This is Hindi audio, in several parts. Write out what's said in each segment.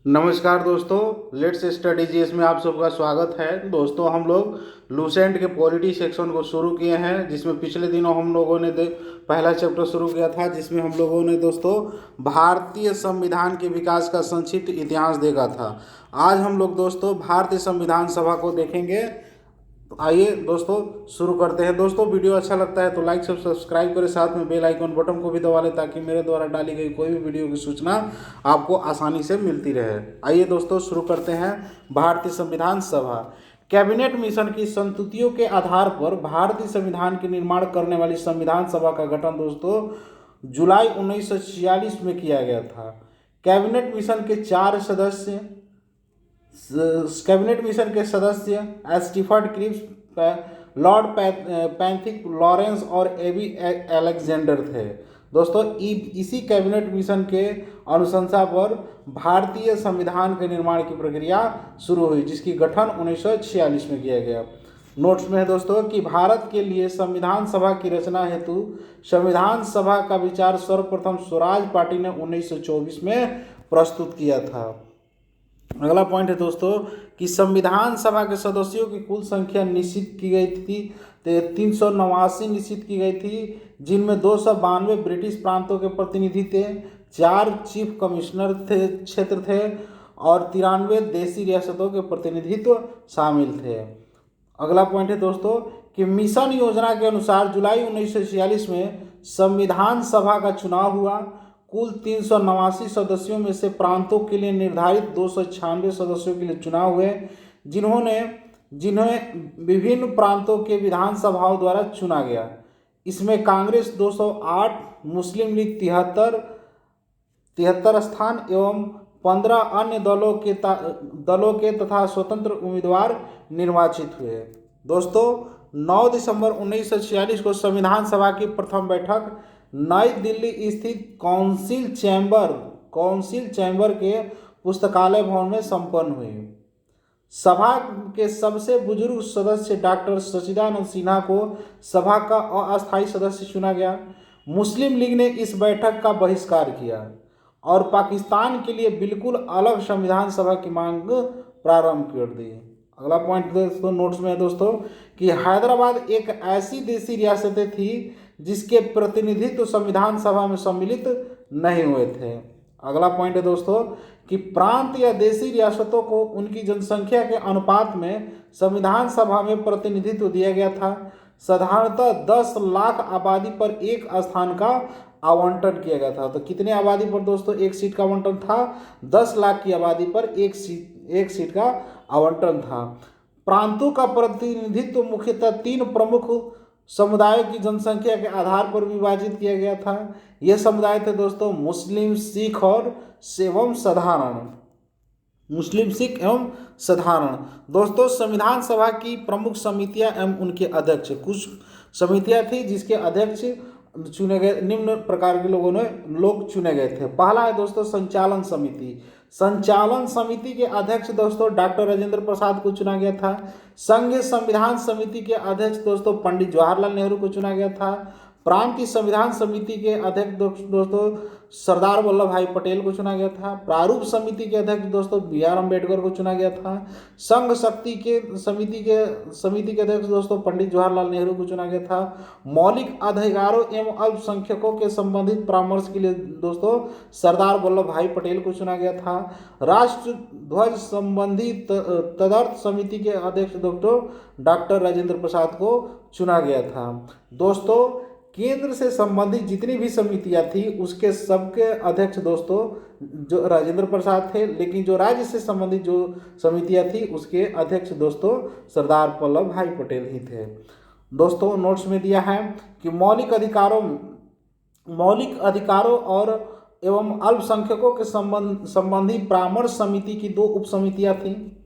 नमस्कार दोस्तों, लेट्स स्टडी जीएस में आप सबका स्वागत है। दोस्तों, हम लोग लूसेंट के पॉलिटी सेक्शन को शुरू किए हैं, जिसमें पिछले दिनों हम लोगों ने पहला चैप्टर शुरू किया था, जिसमें हम लोगों ने दोस्तों भारतीय संविधान के विकास का संक्षिप्त इतिहास देखा था। आज हम लोग दोस्तों भारतीय संविधान सभा को देखेंगे। तो आइए दोस्तों शुरू करते हैं। दोस्तों, वीडियो अच्छा लगता है तो लाइक से सब्सक्राइब करें, साथ में बेल आइकन बटन को भी दबा लें ताकि मेरे द्वारा डाली गई कोई भी वीडियो की सूचना आपको आसानी से मिलती रहे। आइए दोस्तों शुरू करते हैं। भारतीय संविधान सभा कैबिनेट मिशन की संस्तुतियों के आधार पर भारतीय संविधान के निर्माण करने वाली संविधान सभा का गठन दोस्तों जुलाई 1946 में किया गया था। कैबिनेट मिशन के चार सदस्य कैबिनेट मिशन के सदस्य Stafford Cripps, Lord Pethick, Lawrence और एबी अलेक्जेंडर थे। दोस्तों, इसी कैबिनेट मिशन के अनुशंसा पर भारतीय संविधान के निर्माण की प्रक्रिया शुरू हुई, जिसकी गठन 1946 में किया गया। नोट्स में है दोस्तों कि भारत के लिए संविधान सभा की रचना हेतु संविधान सभा का विचार सर्वप्रथम स्वराज पार्टी ने 1924 में प्रस्तुत किया था। अगला पॉइंट है दोस्तों कि संविधान सभा के सदस्यों की कुल संख्या निश्चित की गई थी। 389 निश्चित की गई थी, जिनमें 292 ब्रिटिश प्रांतों के प्रतिनिधि थे, 4 चीफ कमिश्नर क्षेत्र थे और 93 देशी रियासतों के प्रतिनिधित्व शामिल थे। अगला पॉइंट है दोस्तों कि मिशन योजना के अनुसार जुलाई 1946 में संविधान सभा का चुनाव हुआ। कुल 389 सदस्यों में से प्रांतों के लिए निर्धारित 296 सदस्यों के लिए चुनाव हुए, जिन्हें विभिन्न प्रांतों के विधानसभाओं द्वारा चुना गया। इसमें कांग्रेस 208, मुस्लिम लीग 73 स्थान एवं 15 अन्य दलों के तथा स्वतंत्र उम्मीदवार निर्वाचित हुए। दोस्तों, 9 दिसंबर 1946 को संविधान सभा की प्रथम बैठक नई दिल्ली स्थित काउंसिल चैम्बर के पुस्तकालय भवन में संपन्न हुई। सभा के सबसे बुजुर्ग सदस्य डॉक्टर सच्चिदानंद सिन्हा को सभा का अस्थायी सदस्य चुना गया। मुस्लिम लीग ने इस बैठक का बहिष्कार किया और पाकिस्तान के लिए बिल्कुल अलग संविधान सभा की मांग प्रारंभ कर दी। अगला पॉइंट दोस्तों नोट्स में है दोस्तों कि हैदराबाद एक ऐसी देशी रियासतें थी जिसके प्रतिनिधित्व संविधान सभा में सम्मिलित नहीं हुए थे। अगला पॉइंट है दोस्तों कि प्रांत या देशी रियासतों को उनकी जनसंख्या के अनुपात में संविधान सभा में प्रतिनिधित्व दिया गया था। साधारणतः 10 लाख आबादी पर एक स्थान का आवंटन किया गया था। तो कितने आबादी पर दोस्तों एक सीट का आवंटन था? 10 लाख की आबादी पर एक सीट का आवंटन था। प्रांतों का प्रतिनिधित्व मुख्यतः 3 प्रमुख समुदायों की जनसंख्या के आधार पर विभाजित किया गया था। ये समुदाय थे दोस्तों मुस्लिम, सिख और एवं साधारण। मुस्लिम, सिख एवं साधारण। दोस्तों, संविधान सभा की प्रमुख समितियां एवं उनके अध्यक्ष, कुछ समितियां थी जिसके अध्यक्ष चुने गए, निम्न प्रकार के लोग चुने गए थे। पहला है दोस्तों संचालन समिति। संचालन समिति के अध्यक्ष दोस्तों डॉक्टर राजेंद्र प्रसाद को चुना गया था। संघीय संविधान समिति के अध्यक्ष दोस्तों पंडित जवाहरलाल नेहरू को चुना गया था। प्रांतीय संविधान समिति के अध्यक्ष दोस्तों सरदार वल्लभ भाई पटेल को चुना गया था। प्रारूप समिति के अध्यक्ष दोस्तों BR अम्बेडकर को चुना गया था। संघ शक्ति के समिति के अध्यक्ष दोस्तों पंडित जवाहरलाल नेहरू को चुना गया था। मौलिक अधिकारों एवं अल्पसंख्यकों के संबंधित परामर्श के लिए दोस्तों सरदार वल्लभ भाई पटेल को चुना गया था। राष्ट्र ध्वज संबंधी तदर्थ समिति के अध्यक्ष दोस्तों डॉक्टर राजेंद्र प्रसाद को चुना गया था। दोस्तों, केंद्र से संबंधित जितनी भी समितियां थी उसके सबके अध्यक्ष दोस्तों जो राजेंद्र प्रसाद थे, लेकिन जो राज्य से संबंधित जो समितियां थी उसके अध्यक्ष दोस्तों सरदार वल्लभ भाई पटेल ही थे। दोस्तों, नोट्स में दिया है कि मौलिक अधिकारों और एवं अल्पसंख्यकों के संबंधी परामर्श समिति की 2 उप समितियां थी।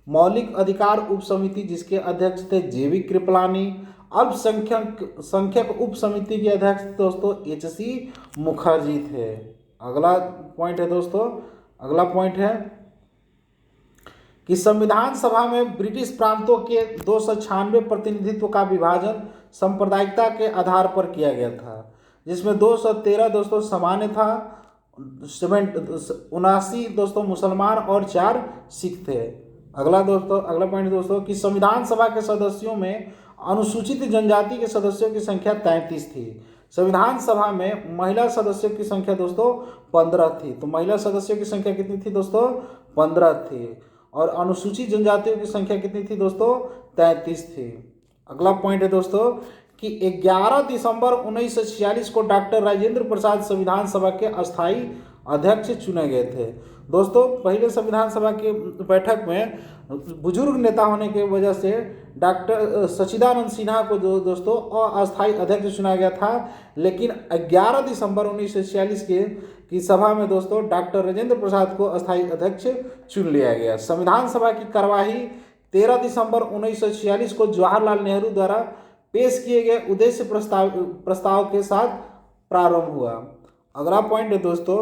मौलिक अधिकार उप समिति जिसके अध्यक्ष थे JV कृपलानी। अल्पसंख्यक उप समिति के अध्यक्ष दोस्तों HC मुखर्जी थे। अगला पॉइंट है कि संविधान सभा में ब्रिटिश प्रांतों के 296 प्रतिनिधित्व का विभाजन सांप्रदायिकता के आधार पर किया गया था, जिसमें 213 दोस्तों सामान्य था, 79 दोस्तों मुसलमान और 4 सिख थे। अगला पॉइंट दोस्तों कि संविधान सभा के सदस्यों में अनुसूचित जनजाति के सदस्यों की संख्या 33 थी। संविधान सभा में महिला सदस्यों की संख्या दोस्तों 15 थी। तो महिला सदस्यों की संख्या कितनी थी दोस्तों? 15 थी। और अनुसूचित जनजातियों की संख्या कितनी थी दोस्तों? 33 थी। अगला पॉइंट है दोस्तों कि 11 दिसंबर 1946 को डॉक्टर राजेंद्र प्रसाद संविधान सभा के अस्थायी अध्यक्ष चुने गए थे। दोस्तों पहले संविधान सभा की बैठक में बुजुर्ग नेता होने की वजह से डॉक्टर सच्चिदानंद सिन्हा को जो दोस्तों अस्थायी अध्यक्ष चुना गया था, लेकिन 11 दिसंबर 1946 की सभा में दोस्तों डॉक्टर राजेंद्र प्रसाद को अस्थायी अध्यक्ष चुन लिया गया। संविधान सभा की कार्यवाही 13 दिसंबर 1946 को जवाहरलाल नेहरू द्वारा पेश किए गए उद्देश्य प्रस्ताव के साथ प्रारंभ हुआ। अगला पॉइंट है दोस्तों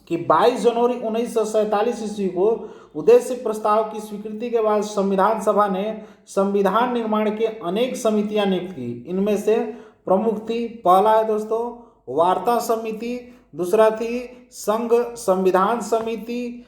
कि 22 जनवरी 1947 ईस्वी को उद्देश्य प्रस्ताव की स्वीकृति के बाद संविधान सभा ने संविधान निर्माण के अनेक समितियां नियुक्त की। इनमें से प्रमुख थी, पहला है दोस्तों वार्ता समिति, दूसरा थी संघ संविधान समिति,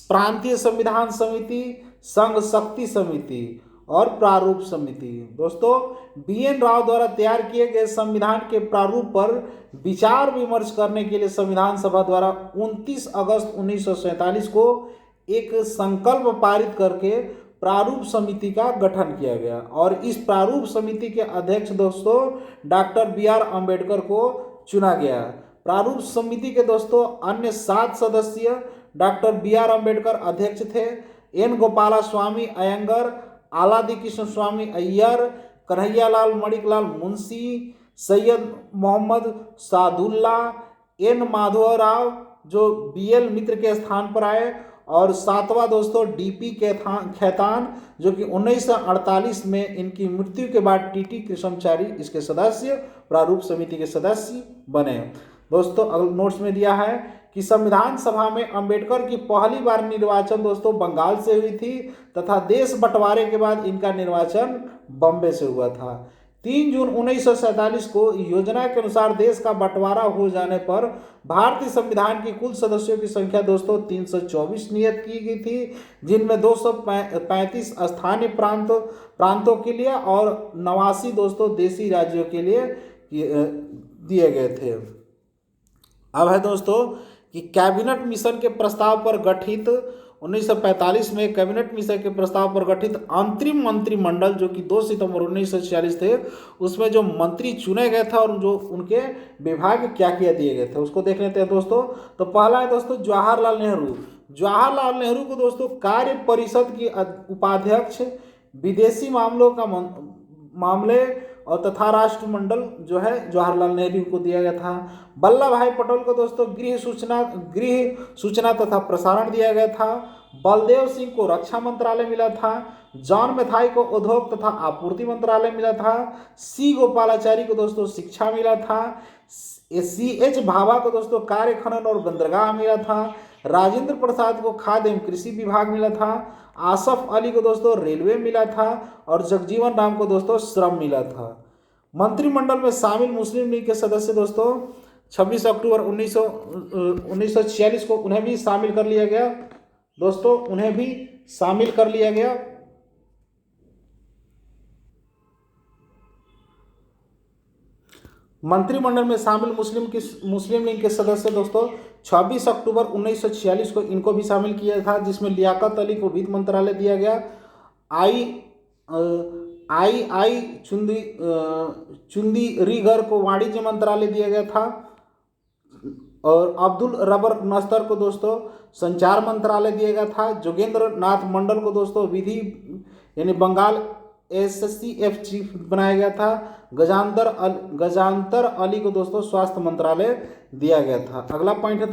प्रांतीय संविधान समिति, संघ शक्ति समिति और प्रारूप समिति। दोस्तों BN राव द्वारा तैयार किए गए संविधान के प्रारूप पर विचार विमर्श करने के लिए संविधान सभा द्वारा 29 अगस्त 1947 को एक संकल्प पारित करके प्रारूप समिति का गठन किया गया और इस प्रारूप समिति के अध्यक्ष दोस्तों डॉक्टर BR अम्बेडकर को चुना गया। प्रारूप समिति के दोस्तों अन्य 7 सदस्य डॉक्टर BR अम्बेडकर अध्यक्ष थे, N गोपाला स्वामी अयंगर, आलादी कृष्ण स्वामी अय्यर, कन्हैयालाल मणिकलाल मुंशी, सैयद मोहम्मद सादुल्ला, N माधवराव जो BL मित्र के स्थान पर आए और 7वां दोस्तों DP खेतान जो कि 1948 में इनकी मृत्यु के बाद TT कृष्णचारी इसके सदस्य प्रारूप समिति के सदस्य बने। दोस्तों अगले नोट्स में दिया है कि संविधान सभा में अंबेडकर की पहली बार निर्वाचन दोस्तों बंगाल से हुई थी तथा देश बंटवारे के बाद इनका निर्वाचन बॉम्बे से हुआ था। 3 जून 1947 को योजना के अनुसार देश का बंटवारा हो जाने पर भारतीय संविधान की कुल सदस्यों की संख्या दोस्तों 324 नियत की गई थी, जिनमें 235 स्थानीय प्रांतों के लिए और 89 दोस्तों देशी राज्यों के लिए दिए गए थे। अब है दोस्तों कि कैबिनेट मिशन के प्रस्ताव पर गठित 1945 में कैबिनेट मिशन के प्रस्ताव पर गठित अंतरिम मंत्रिमंडल जो कि 2 सितंबर 1946 थे, उसमें जो मंत्री चुने गए थे और जो उनके विभाग क्या क्या दिए गए थे उसको देख लेते हैं दोस्तों। तो पहला है दोस्तों जवाहरलाल नेहरू। जवाहरलाल नेहरू को दोस्तों कार्य परिषद की उपाध्यक्ष, विदेशी मामलों का मामले और तथा राष्ट्रमंडल जो है जवाहरलाल नेहरू को दिया गया था। वल्लभ भाई पटेल को दोस्तों गृह सूचना तथा प्रसारण दिया गया था। बलदेव सिंह को रक्षा मंत्रालय मिला था। जॉन मैथाई को उद्योग तथा आपूर्ति मंत्रालय मिला था। C गोपालाचारी को दोस्तों शिक्षा मिला था। CH भाभा को दोस्तों कार्य खनन और बंदरगाह मिला था। राजेंद्र प्रसाद को खाद्य एवं कृषि विभाग मिला था। आसफ अली को दोस्तों रेलवे मिला था और जगजीवन राम को दोस्तों श्रम मिला था। मंत्रिमंडल में शामिल मुस्लिम लीग के सदस्य दोस्तों 26 अक्टूबर 1946 को उन्हें भी शामिल कर लिया गया। दोस्तों उन्हें भी शामिल कर लिया गया। मंत्रिमंडल में शामिल मुस्लिम लीग के सदस्य दोस्तों 26 अक्टूबर 1946 को इनको भी शामिल किया था, जिसमें लियाकत अली को वित्त मंत्रालय दिया गया। आई चुंदीरीगर को वाणिज्य मंत्रालय दिया गया था और अब्दुल रबर नस्तर को दोस्तों संचार मंत्रालय दिया गया था। जोगेंद्र नाथ मंडल को दोस्तों विधि यानी बंगाल SCF चीफ बनाया गया था। गजांतर अली को दोस्तों स्वास्थ्य मंत्रालय दिया गया था। अगला पॉइंट है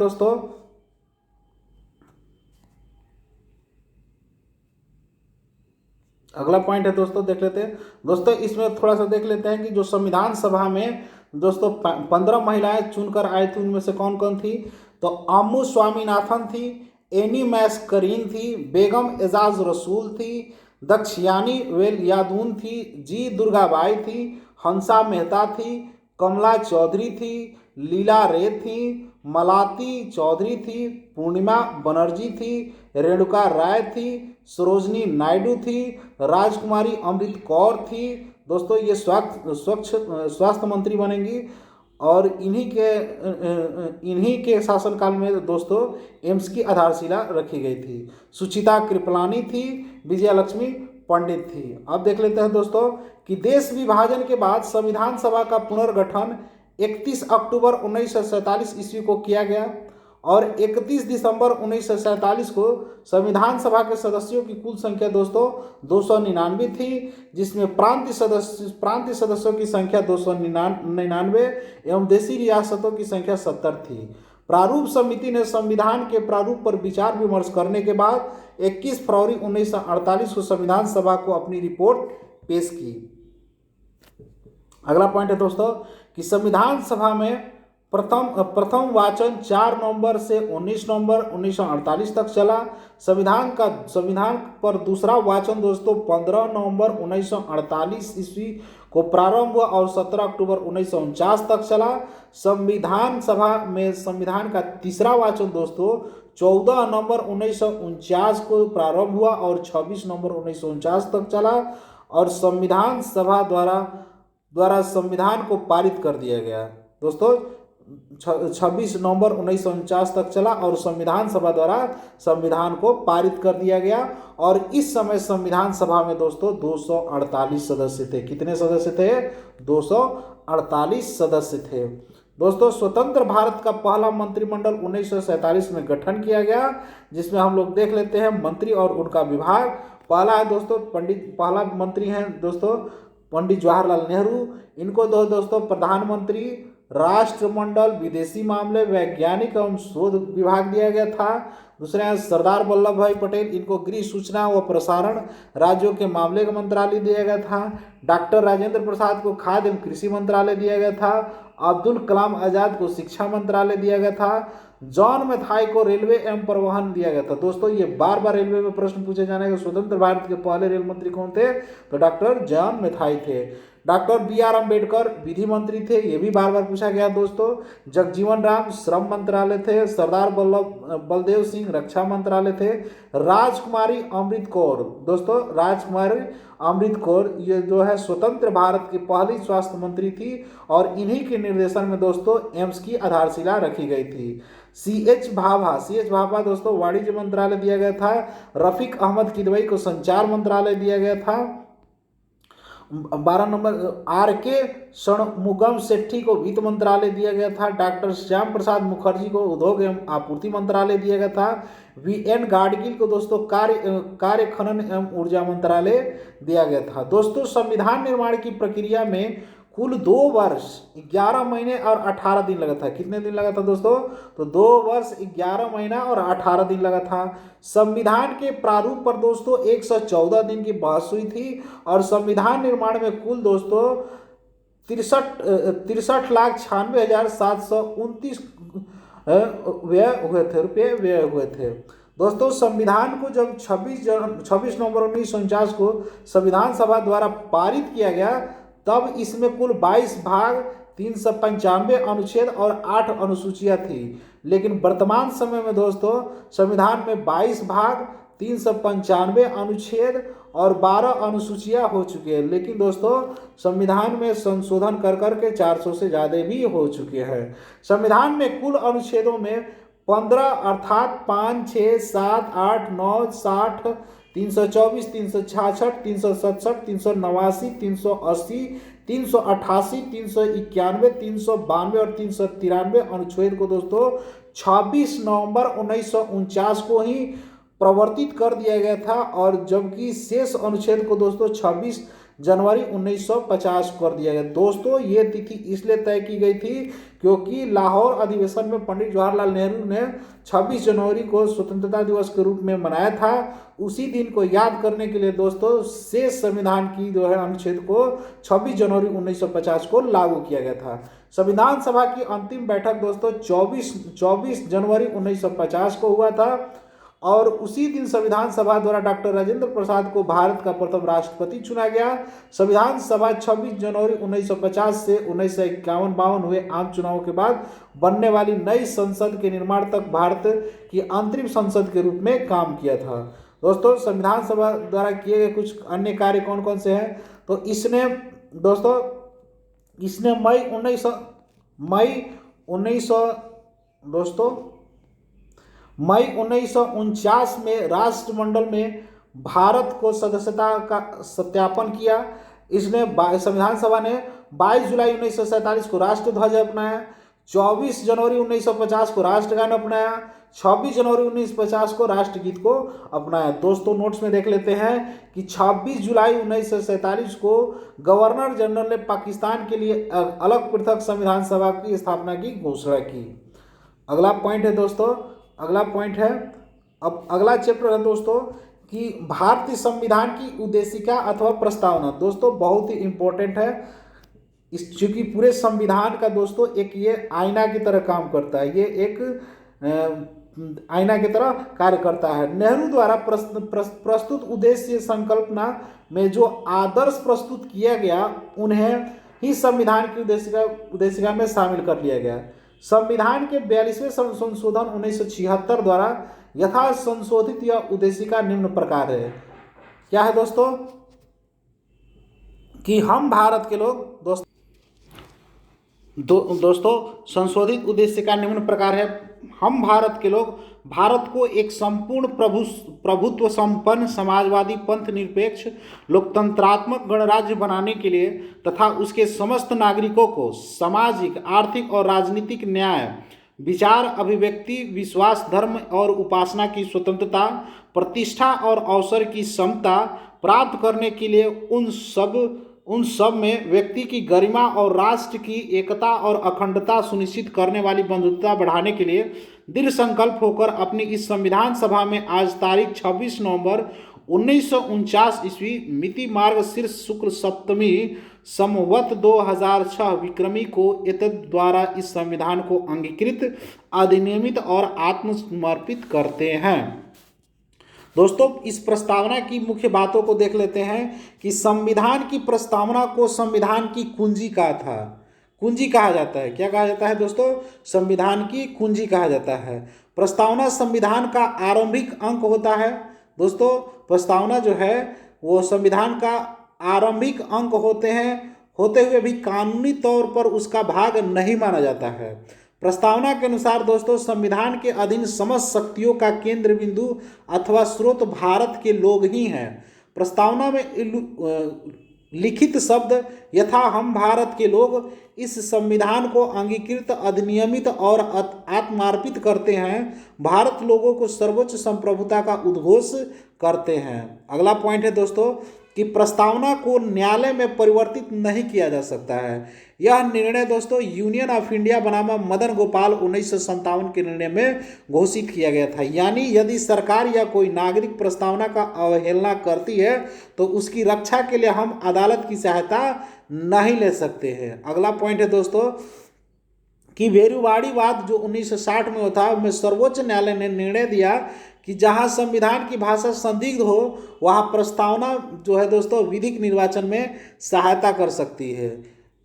दोस्तों देख लेते हैं दोस्तों। इसमें थोड़ा सा देख लेते हैं कि जो संविधान सभा में दोस्तों 15 महिलाएं चुनकर आई थी, उनमें से कौन कौन थी। तो अम्मू स्वामीनाथन थी, एनी मैस करीन थी, बेगम एजाज रसूल थी, दक्षयानी वेल यादून थी, जी दुर्गाबाई थी, हंसा मेहता थी, कमला चौधरी थी, लीला रे थी, मलाती चौधरी थी, पूर्णिमा बनर्जी थी, रेणुका राय थी, सरोजनी नायडू थी, राजकुमारी अमृत कौर थी। दोस्तों ये स्वास्थ्य मंत्री बनेंगी और इन्हीं के शासनकाल में दोस्तों एम्स की आधारशिला रखी गई थी। सुचिता कृपलानी थी, विजयलक्ष्मी पंडित थी। अब देख लेते हैं दोस्तों कि देश विभाजन के बाद संविधान सभा का पुनर्गठन 31 अक्टूबर 1947 ईस्वी को किया गया और 31 दिसंबर 1947 को संविधान सभा के सदस्यों की कुल संख्या दोस्तों 299 थी, जिसमें प्रांतीय सदस्यों की संख्या 299 एवं देशी रियासतों की संख्या 70 थी। प्रारूप समिति ने संविधान के प्रारूप पर विचार विमर्श करने के बाद 21 फरवरी 1948 को संविधान सभा को अपनी रिपोर्ट पेश की। अगला पॉइंट है दोस्तों कि संविधान सभा में प्रथम वाचन 4 नवंबर से 19 नवंबर 1948 तक चला। संविधान पर दूसरा वाचन दोस्तों 15 नवंबर 1948 ईस्वी को प्रारंभ हुआ और 17 अक्टूबर 1949 तक चला। संविधान सभा में संविधान का तीसरा वाचन दोस्तों 14 नवंबर 1949 को प्रारंभ हुआ और 26 नवंबर 1949 तक चला और संविधान सभा द्वारा संविधान को पारित कर दिया गया। दोस्तों 26 नवंबर 1949 तक चला और संविधान सभा द्वारा संविधान को पारित कर दिया गया और इस समय संविधान सभा में दोस्तों 248 सदस्य थे। कितने सदस्य थे? 248 सदस्य थे। दोस्तों स्वतंत्र भारत का पहला मंत्रिमंडल 1947 में गठन किया गया, जिसमें हम लोग देख लेते हैं मंत्री और उनका विभाग। पहला है दोस्तों पहला मंत्री हैं दोस्तों पंडित जवाहरलाल नेहरू। इनको दोस्तों प्रधानमंत्री, राष्ट्रमंडल, विदेशी मामले, वैज्ञानिक एवं शोध विभाग दिया गया था। दूसरे हैं सरदार वल्लभ भाई पटेल। इनको गृह, सूचना व प्रसारण, राज्यों के मामले का मंत्रालय दिया गया था। डॉक्टर राजेंद्र प्रसाद को खाद्य एवं कृषि मंत्रालय दिया गया था। अब्दुल कलाम आजाद को शिक्षा मंत्रालय दिया गया था। जॉन मैथाई को रेलवे एवं परिवहन दिया गया था। दोस्तों ये बार बार रेलवे में प्रश्न पूछे जाने के स्वतंत्र भारत के पहले रेल मंत्री कौन थे? तो डॉक्टर जॉन मैथाई थे। Doctor B.R. अम्बेडकर विधि मंत्री थे, ये भी बार बार पूछा गया दोस्तों। जगजीवन राम श्रम मंत्रालय थे। सरदार बलदेव सिंह रक्षा मंत्रालय थे। राजकुमारी अमृत कौर, दोस्तों राजकुमारी अमृत कौर ये जो है स्वतंत्र भारत की पहली स्वास्थ्य मंत्री थी और इन्हीं के निर्देशन में दोस्तों एम्स की आधारशिला रखी गई थी। C.H. भाभा दोस्तों वाणिज्य मंत्रालय दिया गया था। रफीक अहमद किदवई को संचार मंत्रालय दिया गया था। 12 नंबर R.K. षणमुगम सेट्टी को वित्त मंत्रालय दिया गया था। डॉक्टर श्याम प्रसाद मुखर्जी को उद्योग एवं आपूर्ति मंत्रालय दिया गया था। V.N. गाडगिल को दोस्तों कार्य खनन एवं ऊर्जा मंत्रालय दिया गया था। दोस्तों संविधान निर्माण की प्रक्रिया में कुल 2 वर्ष 11 महीने और 18 दिन लगा था। कितने दिन लगा था दोस्तों? तो 2 वर्ष 11 महीना और 18 दिन लगा था। संविधान के प्रारूप पर दोस्तों 114 दिन की बहस हुई थी और संविधान निर्माण में कुल दोस्तों 63,96,729 व्यय हुए थे। दोस्तों संविधान को जब 26 नवंबर 1949 को संविधान सभा द्वारा पारित किया गया तब इसमें कुल 22 भाग, 395 अनुच्छेद और 8 अनुसूचियां थी। लेकिन वर्तमान समय में दोस्तों संविधान में 22 भाग, 395 अनुच्छेद और 12 अनुसूचियां हो चुकी है। लेकिन दोस्तों संविधान में संशोधन कर करके 400 से ज़्यादा भी हो चुके हैं। संविधान में कुल अनुच्छेदों में 15 अर्थात 5, 6, 7, 8, 9, 60, 324, 366, 367, 389, 380, 388, 391, 392 और 393 अनुच्छेद को दोस्तों 26 नवंबर 1949 को ही प्रवर्तित कर दिया गया था और जबकि शेष अनुच्छेद को दोस्तों 26 जनवरी 1950 को कर दिया गया। दोस्तों ये तिथि इसलिए तय की गई थी क्योंकि लाहौर अधिवेशन में पंडित जवाहरलाल नेहरू ने 26 जनवरी को स्वतंत्रता दिवस के रूप में मनाया था। उसी दिन को याद करने के लिए दोस्तों शेष संविधान की जो है अनुच्छेद को 26 जनवरी 1950 को लागू किया गया था। संविधान सभा की अंतिम बैठक दोस्तों 24 जनवरी 1950 को हुआ था और उसी दिन संविधान सभा द्वारा डॉक्टर राजेंद्र प्रसाद को भारत का प्रथम राष्ट्रपति चुना गया। संविधान सभा 26 जनवरी 1950 से 1951-52 हुए आम चुनावों के बाद बनने वाली नई संसद के निर्माण तक भारत की अंतरिम संसद के रूप में काम किया था। दोस्तों, संविधान सभा द्वारा किए गए कुछ अन्य कार्य कौन कौन से हैं, तो इसने मई 1949 में राष्ट्रमंडल में भारत को सदस्यता का सत्यापन किया। इसने संविधान सभा ने 22 जुलाई 1947 को राष्ट्रध्वज अपनाया, 24 जनवरी 1950 को राष्ट्रगान अपनाया, 26 जनवरी 1950 को राष्ट्रगीत को अपनाया। दोस्तों, नोट्स में देख लेते हैं कि 26 जुलाई 1947 को गवर्नर जनरल ने पाकिस्तान के लिए अलग पृथक संविधान सभा की स्थापना की घोषणा की। अगला पॉइंट है दोस्तों, अब अगला चैप्टर है दोस्तों कि भारतीय संविधान की उद्देशिका अथवा प्रस्तावना। दोस्तों, बहुत ही इंपॉर्टेंट है, चूंकि पूरे संविधान का दोस्तों एक ये आईना की तरह काम करता है, ये एक आईना की तरह कार्य करता है। नेहरू द्वारा प्रस्तुत उद्देश्य संकल्पना में जो आदर्श प्रस्तुत किया गया उन्हें ही संविधान की उद्देशिका में शामिल कर लिया गया। संविधान के 42वें संशोधन 1976 द्वारा यथा संशोधित यह उद्देशिका निम्न प्रकार है। क्या है दोस्तों कि हम भारत के लोग दोस्तों संशोधित उद्देशिका निम्न प्रकार है। हम भारत के लोग भारत को एक संपूर्ण प्रभुत्व संपन्न समाजवादी पंथ निरपेक्ष लोकतंत्रात्मक गणराज्य बनाने के लिए तथा उसके समस्त नागरिकों को सामाजिक, आर्थिक और राजनीतिक न्याय, विचार, अभिव्यक्ति, विश्वास, धर्म और उपासना की स्वतंत्रता, प्रतिष्ठा और अवसर की समता प्राप्त करने के लिए उन सब में व्यक्ति की गरिमा और राष्ट्र की एकता और अखंडता सुनिश्चित करने वाली बंधुता बढ़ाने के लिए दृढ़ संकल्प होकर अपनी इस संविधान सभा में आज तारीख 26 नवंबर 1949 ईस्वी मिति मार्गशीर्ष शुक्ल सप्तमी संवत 2006 विक्रमी को एतद द्वारा इस संविधान को अंगीकृत, अधिनियमित और आत्मसमर्पित करते हैं। दोस्तों, इस प्रस्तावना की मुख्य बातों को देख लेते हैं कि संविधान की प्रस्तावना को संविधान की कुंजी कहा जाता है। क्या कहा जाता है दोस्तों? संविधान की कुंजी कहा जाता है। प्रस्तावना संविधान का आरंभिक अंक होता है। दोस्तों, प्रस्तावना जो है वो संविधान का आरंभिक अंक होते हुए भी कानूनी तौर पर उसका भाग नहीं माना जाता है। प्रस्तावना के अनुसार दोस्तों संविधान के अधीन समस्त शक्तियों का केंद्र बिंदु अथवा स्रोत भारत के लोग ही हैं। प्रस्तावना में लिखित शब्द यथा हम भारत के लोग इस संविधान को अंगीकृत, अधिनियमित और आत्मार्पित करते हैं, भारत लोगों को सर्वोच्च संप्रभुता का उद्घोष करते हैं। अगला पॉइंट है दोस्तों कि प्रस्तावना को न्यायालय में परिवर्तित नहीं किया जा सकता है। यह निर्णय दोस्तों यूनियन ऑफ इंडिया बनाम मदन गोपाल 1957 के निर्णय में घोषित किया गया था। यानी यदि सरकार या कोई नागरिक प्रस्तावना का अवहेलना करती है तो उसकी रक्षा के लिए हम अदालत की सहायता नहीं ले सकते हैं। अगला पॉइंट है दोस्तों कि भेरूवाड़ीवाद जो 1960 में होता है, उसमें सर्वोच्च न्यायालय ने निर्णय दिया कि जहां संविधान की भाषा संदिग्ध हो वहां प्रस्तावना जो है दोस्तों विधिक निर्वाचन में सहायता कर सकती है।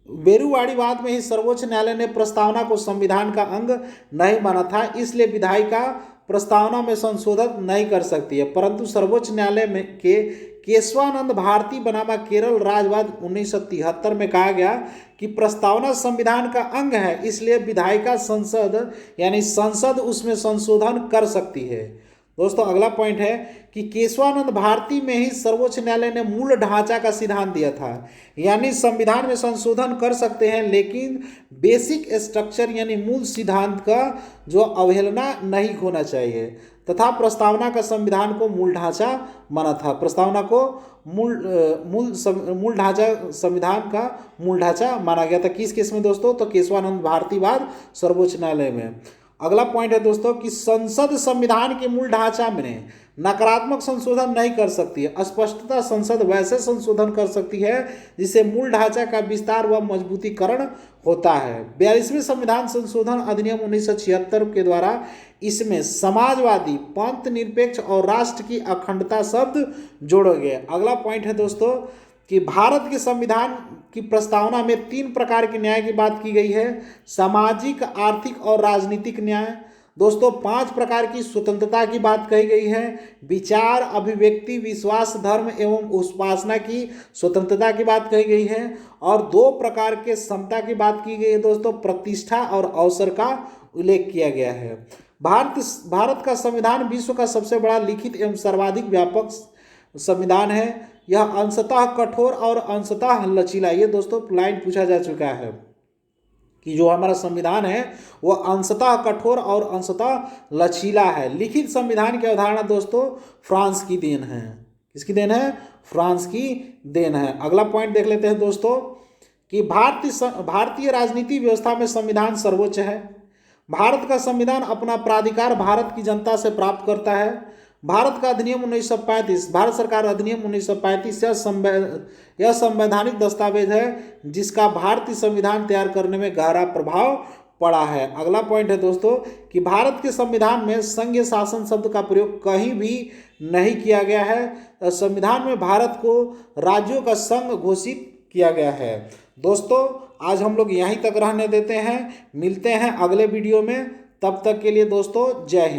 भेरूवाड़ीवाद में ही सर्वोच्च न्यायालय ने प्रस्तावना को संविधान का अंग नहीं माना था, इसलिए विधायिका प्रस्तावना में संशोधन नहीं कर सकती है। परंतु सर्वोच्च न्यायालय में के केशवानंद भारती बनाम केरल राज्यवाद 1973 में कहा गया कि प्रस्तावना संविधान का अंग है, इसलिए विधायिका संसद उसमें संशोधन कर सकती है। दोस्तों, अगला पॉइंट है कि केशवानंद भारती में ही सर्वोच्च न्यायालय ने मूल ढांचा का सिद्धांत दिया था। यानी संविधान में संशोधन कर सकते हैं लेकिन बेसिक स्ट्रक्चर यानी मूल सिद्धांत का जो अवहेलना नहीं होना चाहिए, तथा प्रस्तावना का संविधान को मूल ढांचा माना था। प्रस्तावना को मूल ढांचा संविधान का मूल ढांचा माना गया था। किस केस में दोस्तों? तो केशवानंद भारतीवाद सर्वोच्च न्यायालय में। अगला पॉइंट है दोस्तों कि संसद संविधान के मूल ढांचा में नकारात्मक संशोधन नहीं कर सकती है। स्पष्टतः संसद वैसे संशोधन कर सकती है जिससे मूल ढांचा का विस्तार व मजबूतीकरण होता है। 42वें संविधान संशोधन अधिनियम 1976 के द्वारा इसमें समाजवादी, पंथ निरपेक्ष और राष्ट्र की अखंडता शब्द जोड़े गए। अगला पॉइंट है दोस्तों कि भारत के संविधान की प्रस्तावना में 3 प्रकार के न्याय की बात की गई है। सामाजिक, आर्थिक और राजनीतिक न्याय। दोस्तों 5 प्रकार की स्वतंत्रता की बात कही गई है। विचार, अभिव्यक्ति, विश्वास, धर्म एवं उपासना की स्वतंत्रता की बात कही गई है। और 2 प्रकार के समता की बात की गई है दोस्तों, प्रतिष्ठा और अवसर का उल्लेख किया गया है। भारत का संविधान विश्व का सबसे बड़ा लिखित एवं सर्वाधिक व्यापक संविधान है। यह अंशतः कठोर और अंशतः लचीला, ये दोस्तों लाइन पूछा जा चुका है कि जो हमारा संविधान है वह अंशतः कठोर और अंशतः लचीला है। लिखित संविधान की अवधारणा दोस्तों फ्रांस की देन है। किसकी देन है? फ्रांस की देन है। अगला पॉइंट देख लेते हैं दोस्तों कि भारतीय राजनीति व्यवस्था में संविधान सर्वोच्च है। भारत का संविधान अपना प्राधिकार भारत की जनता से प्राप्त करता है। भारत का अधिनियम 1935, भारत सरकार अधिनियम 1935 यह संवैधानिक दस्तावेज है जिसका भारतीय संविधान तैयार करने में गहरा प्रभाव पड़ा है। अगला पॉइंट है दोस्तों कि भारत के संविधान में संघीय शासन शब्द का प्रयोग कहीं भी नहीं किया गया है। संविधान में भारत को राज्यों का संघ घोषित किया गया है। दोस्तों आज हम लोग यहीं तक रहने देते हैं, मिलते हैं अगले वीडियो में। तब तक के लिए दोस्तों जय हिंद।